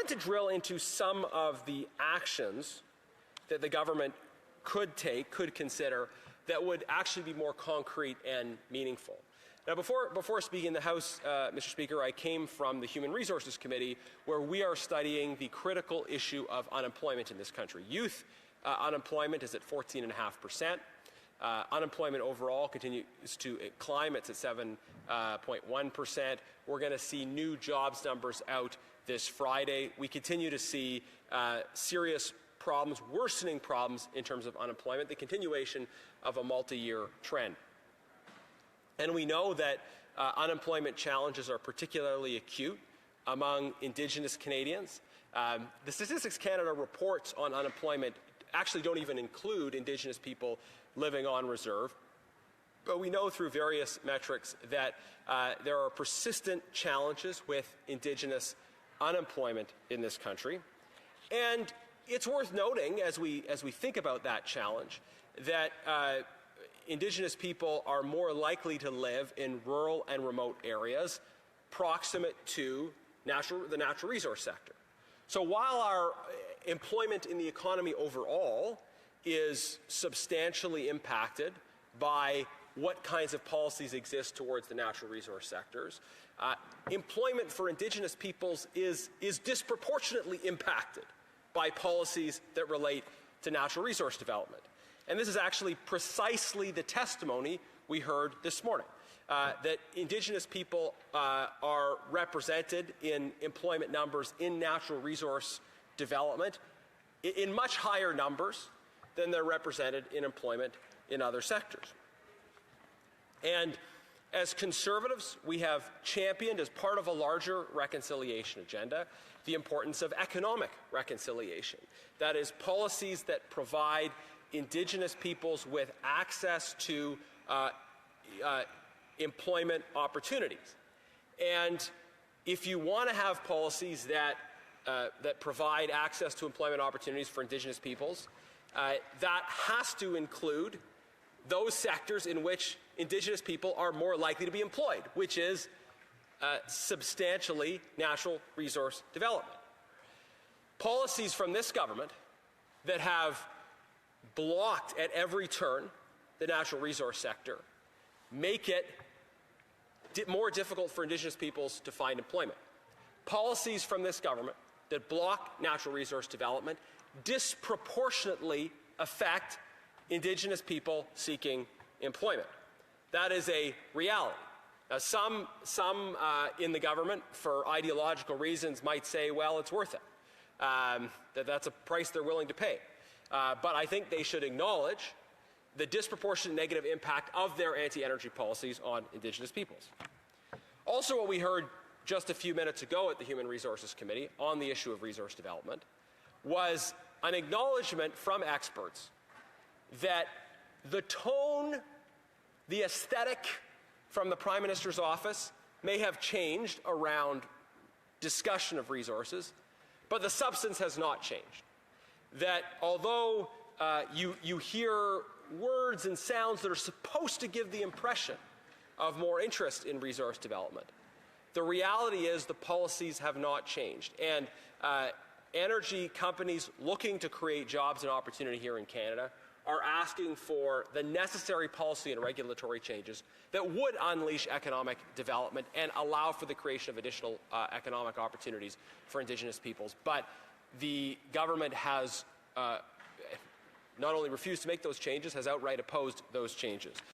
wanted to drill into some of the actions that the government could consider, that would actually be more concrete and meaningful. Now, before speaking in the House, Mr. Speaker, I came from the Human Resources Committee, where we are studying the critical issue of unemployment in this country. Youth unemployment is at 14.5%. Unemployment overall continues to climb. It's at 7.1%. We're going to see new jobs numbers out this Friday. We continue to see serious problems, worsening problems in terms of unemployment, the continuation of a multi-year trend. And we know that unemployment challenges are particularly acute among Indigenous Canadians. The Statistics Canada reports on unemployment actually don't even include Indigenous people living on reserve. But we know through various metrics that there are persistent challenges with Indigenous unemployment in this country. And it's worth noting, as we think about that challenge, that Indigenous people are more likely to live in rural and remote areas proximate to the natural resource sector. So while our employment in the economy overall is substantially impacted by what kinds of policies exist towards the natural resource sectors, employment for Indigenous peoples is disproportionately impacted by policies that relate to natural resource development. And this is actually precisely the testimony we heard this morning, that Indigenous people are represented in employment numbers in natural resource development in much higher numbers than they're represented in employment in other sectors. And as Conservatives, we have championed, as part of a larger reconciliation agenda, the importance of economic reconciliation. That is, policies that provide Indigenous peoples with access to employment opportunities. And if you want to have policies that provide access to employment opportunities for Indigenous peoples, that has to include those sectors in which Indigenous people are more likely to be employed, which is substantially natural resource development. Policies from this government that have blocked at every turn the natural resource sector make it more difficult for Indigenous peoples to find employment. Policies from this government that block natural resource development disproportionately affect Indigenous people seeking employment. That is a reality. Now, some in the government, for ideological reasons, might say, well, it's worth it, that's a price they're willing to pay. But I think they should acknowledge the disproportionate negative impact of their anti-energy policies on Indigenous peoples. Also, what we heard just a few minutes ago at the Human Resources Committee on the issue of resource development was an acknowledgement from experts that the tone, the aesthetic from the Prime Minister's office may have changed around discussion of resources, but the substance has not changed. That although you hear words and sounds that are supposed to give the impression of more interest in resource development, the reality is the policies have not changed. And energy companies looking to create jobs and opportunity here in Canada are asking for the necessary policy and regulatory changes that would unleash economic development and allow for the creation of additional economic opportunities for Indigenous peoples. But the government has not only refused to make those changes, has outright opposed those changes.